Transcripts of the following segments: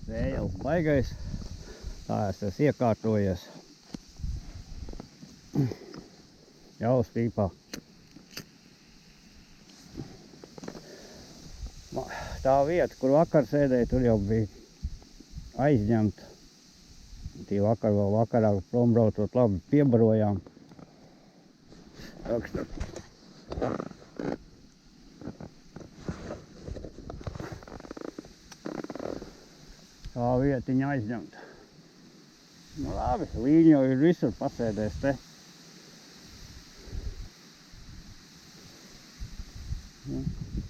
Vējels baigais. Tā es esmu iekārtojies. Jau spīpā. Tā vieta, kur vakar sēdēja, tur jau bija aizņemta. Tī vakar vēl vakarā prombraucot labi piebarojām. Tā vietiņa aizņemta. Nu labi, līņi jau ir visur pasēdēs te.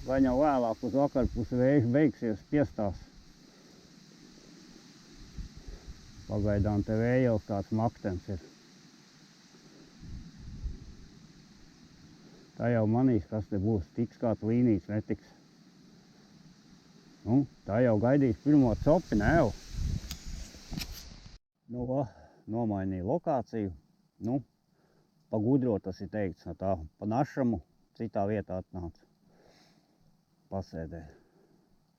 Vai jau vēlāk uz vakarpusi vējš beigsies, piestās. Pagaidām te vējels tāds maktens ir. Tā jau manīs, kas te būs. Tiks kāds līnijas, netiks. Nu, tā jau gaidīs pirmo copi, ne jau. Nu, nomainīju lokāciju. Nu, pa gudro tas ir teikts. Tā pa našamu citā vietā atnāca. Pasēdē.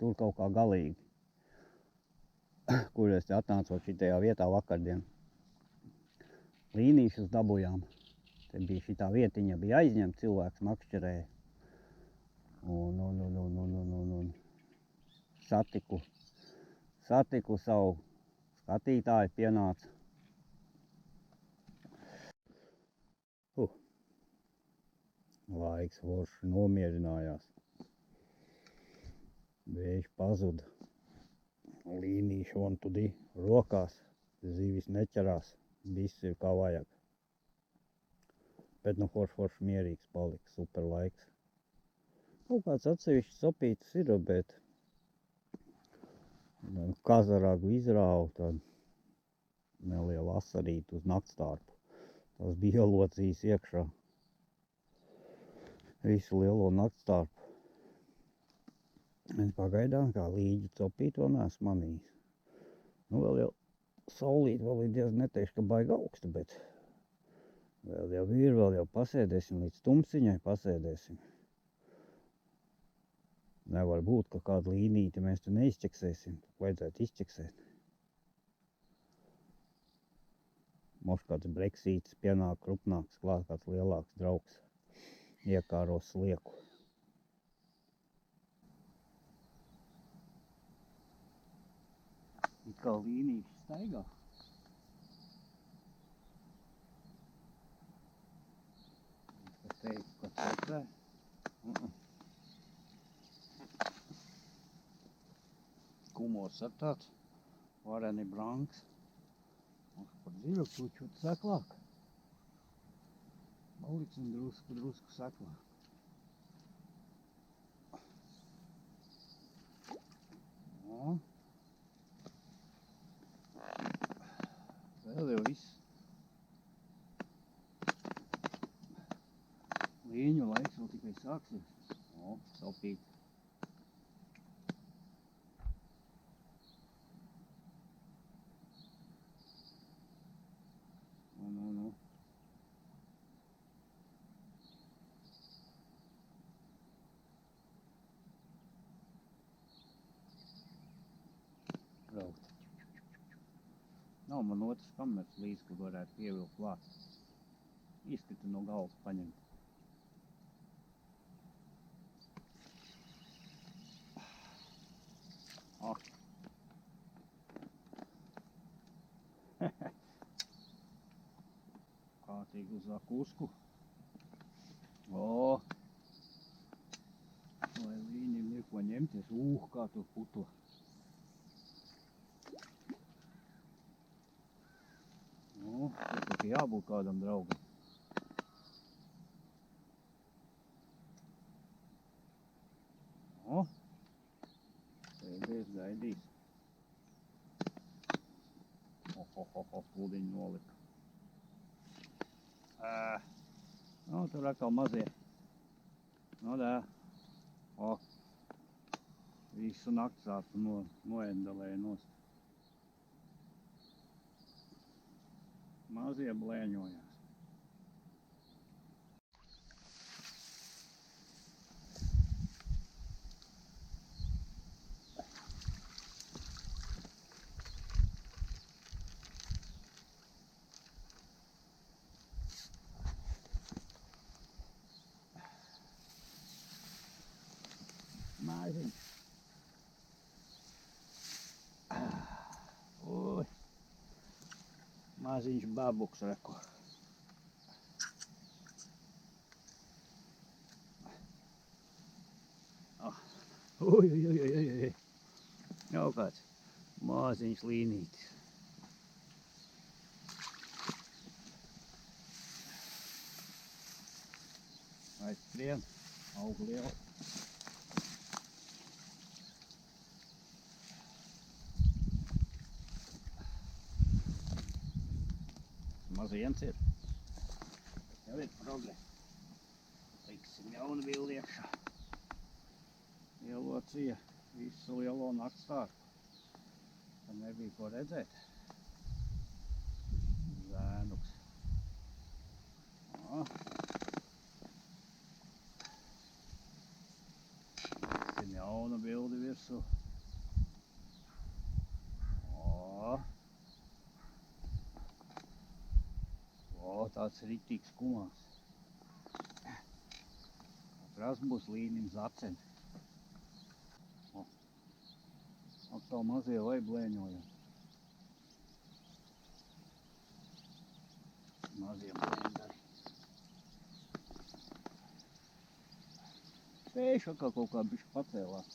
Tur kaut kā galīgi. Kur es te atnācot šitajā vietā vakardien. Līnīšus dabujām. Te bija šitā vietiņa, bija aizņemta, cilvēks makšķerēja. Un satiku savu skatītāju, pienāca. Laiks forši nomierinājās. Vējš pazuda. Līnīši un tudī rokās. Zivis neķerās. Viss ir kā vajag. Bet nu forši mierīgs palika. Super laiks. Kaut kāds atsevišķs sopītis ir, bet kazaragu izrāvu, tad neliela asarīta uz naktstarpu. Tas bija ielocījis iekšā. Visu lielo naktstarpu. Es pagaidām kā līģi copīt vēl neesmu manījis. Nu vēl jau saulīt vēl ir diezgan neteikšu, ka baigi augsta, bet vēl jau pasēdēsim līdz tumsiņai, pasēdēsim. Nevar būt, ka kādu līnīti mēs tu neizķeksēsim, vajadzētu izķeksēt. Moš kāds breksītis pienāk krupnāks, klāt kāds lielāks draugs, iekāros slieku. It kā līnīši staigā. Es teicu, ka trocē. Kumors ar tāds vareni branks. Mums par dziļu čučut seklāk. Paliksim drusku seklāk. O. Vēl jau viss. Līņu laiks vēl tikai sāksies. O, sopīt. Nu. Braukt. Nav man otrs kameras līdz, kur varētu pievilkt klāt. Izskatu no galvas paņemt. Kārtīgi uz akusku. O! Lai līņiem ir ko ņemties. Kā tur putla. Nu, tur jābūt kādam draugam. O! Sēdēs, gaidīs. Puldiņu nolika. Nu, tur atkal mazie. Nu, dā. O! Visu naktsātu noendalēja nost. Mazie blēņojās. maziņš. Ui. Maziņš babuks reku. Ui. Jau kāds maziņš līnītis. Aizskrien, augu liela. Maziens ir. Jau ir progre. Liksim jaunu bildi iekšā. Ielocija visu lielo naktstāru. Tam nebija ko redzēt. Zēnuks. Liksim jaunu bildi virsū. Tāds ritīgs kumās. Atrast būs līnim zaceni. Atkal mazie vai blēņojam. Mazie blēņdari. Pēš atkal kaut kā bišķi pacēlās.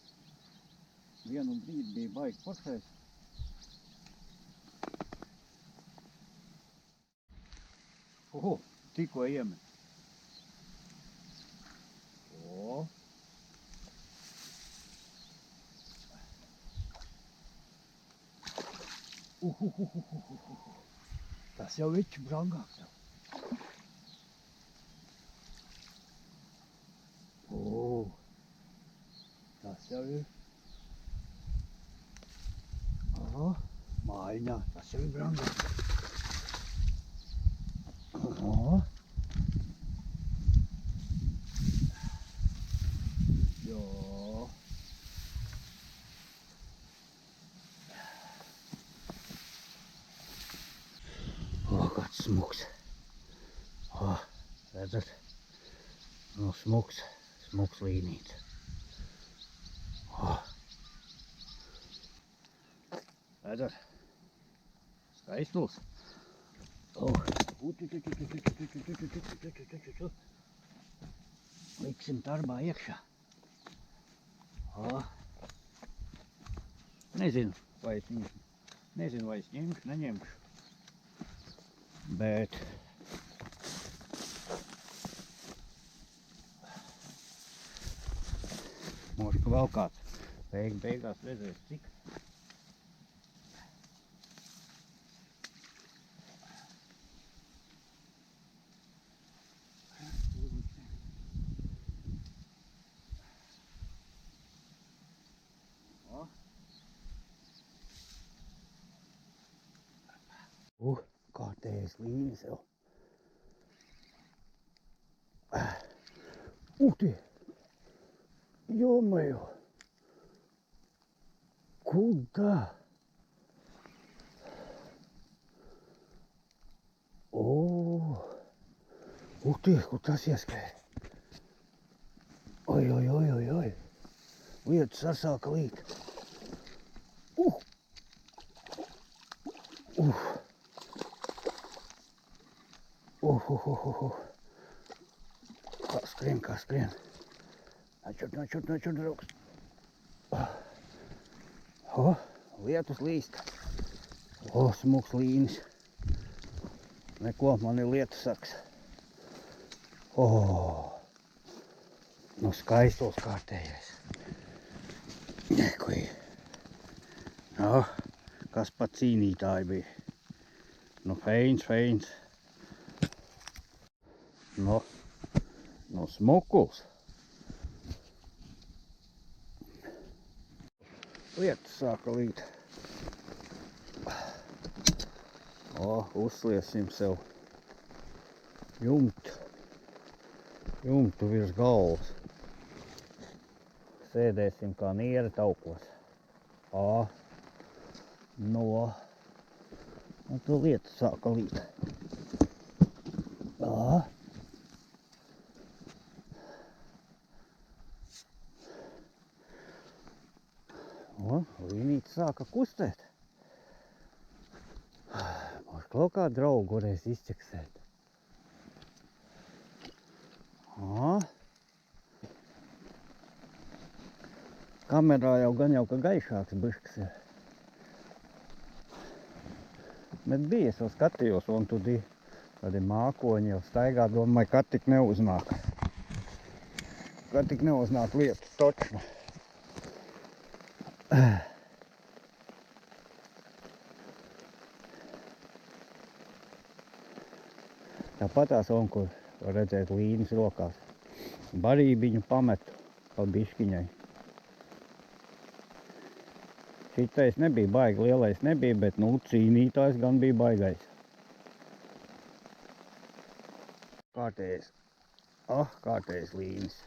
Vienu brīdi bija baigi foršais. Tikko iemet. Tas jau ir brangāks jau. Tas jau ir. Mājiņā, tas jau ir brangāks. Kāds smuks. Redzat? Nu, smuks līnīts. Redzat? Skaistuls. Liksim darbā iekšā. Nezinu, vai es ņemšu, neņemšu. Bet možda, ka vēl kāds beigās redzēs, cik. Kārtējas līnijas jau. Tie! Jomajo! Kuda? Tie, kur tas ieskrēja. Oi. Lietas sasāka līt. Kā skrien. Načur, draugs. Lietus līst. Smuks līnis. Neko, man ir lietu saks. Nu skaistuls kārtējais. Nekui. Kas pat cīnītāji bija. Nu feins. Nu smukuls. Lietus sāka līt. Uzliesim sev jumtu virs galvas. Sēdēsim kā nieri taukos. Un tu lietus sāka līt. līnīte sāka kustēt. Mums kaut kā draugu varēs izķeksēt. Kamerā jau gan jau ka gaišāks bišķis ir. Bet bija, es jau skatījos, un tur tādi mākoņi jau staigā, domāju, ka tik neuznāk. Ka tik neuznāk lietu točnu. Tāpatās, un kur var redzēt līnas rokās. Barībiņu pametu pa biškiņai. Šitais nebija baigi, lielais nebija, bet, nu, cīnītājs gan bija baigais. Kārtējais. Kārtējais līnis.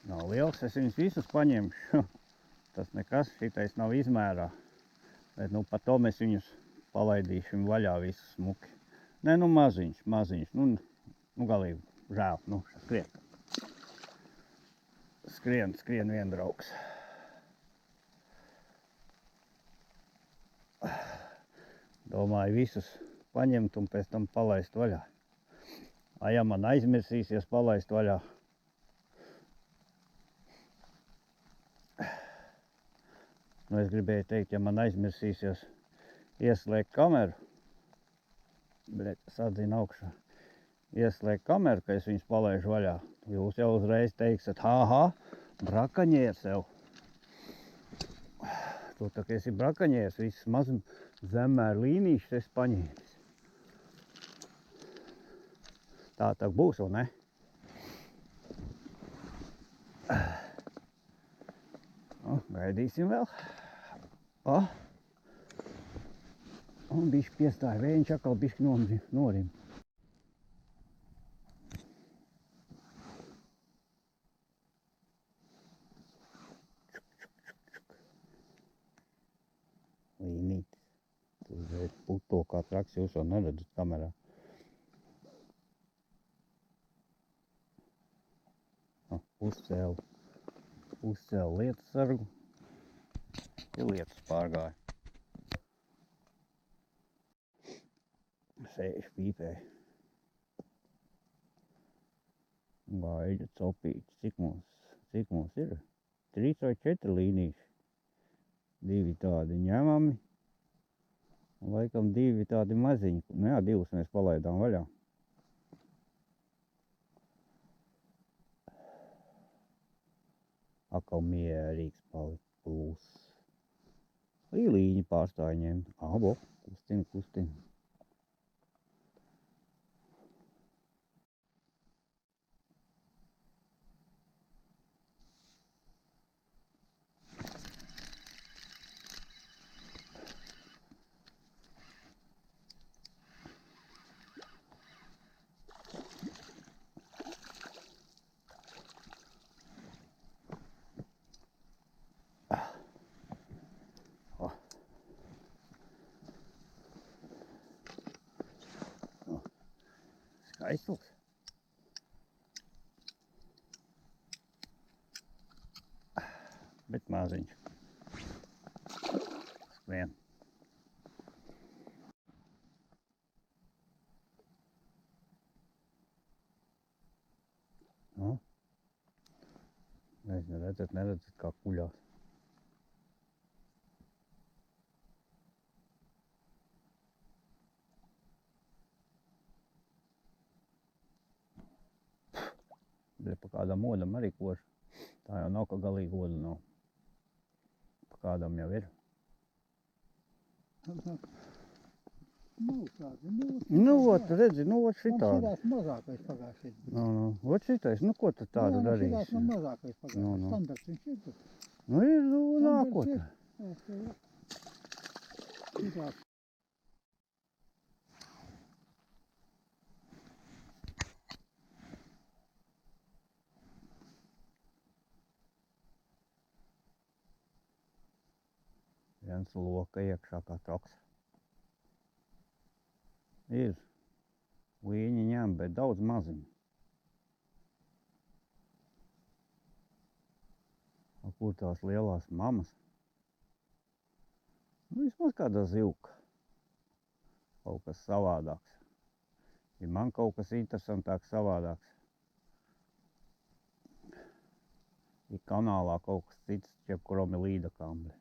Nav liels, es viņus visus paņemšu. Tas nekas, šitais nav izmērā. Bet, nu, pa to mēs viņus palaidīšam vaļā visus smuki. Nē, nu, maziņš. Nu, galīgi žēl. Nu, skrien. Skrien vien draugs. Domāju, visus paņemt un pēc tam palaist vaļā. Ja man aizmirsīsies palaist vaļā. Nu, es gribēju teikt, ja man aizmirsīsies ieslēgt kameru, sadzina augšā, ieslēgt kameru, ka es viņus palaižu vaļā, jūs jau uzreiz teiksiet, brakaņērs jau. Tu tā, ka esi brakaņērs, visas maz zemmēr līnīšas esi paņēmis. Tā būs, vai ne? Gaidīsim vēl. Un bišķi piestāja vējiņš, atkal bišķi norim. Līnītis. Tur uzreiz puto kā traks, jūs jau neredzat kamerā. Uzcēlu lietas sargu. Ir lietas pārgāja. Sēž pīpēja. Gaida copītis. Cik mums ir? 3 vai 4 līnīši. 2 tādi ņemami. Un laikam 2 tādi maziņi. Nu jā, 2 mēs palaidām vaļā. Akal mierīgs palika plūs. Līņi pārstāja ņemt. Kustina. Skaistls. Bet maziņš. Skrien. Nezinu, neredzat kā kuļās. Pa kādam odam arī kož. Tā jau nav, ka galīgi oda nav. Pa kādam jau ir. Nu, ot, redzi, ot šitādi. Man šitās mazākais pagājušais. Ot šitais, nu ko tu tādu darīsi? Jā, šitās man mazākais pagājušais. Standarts viņš ir tur. Nu ir, nākot. Šitās. Viens loka iekšā kā troks. Ir. Viņi ņem, bet daudz maziņu. A kur tās lielās mamas? Nu, vismaz kāda zivka. Kaut kas savādāks. Ja man kaut kas interesantāks, savādāks. Ja kanālā kaut kas cits, jebkuram ir līda kambri.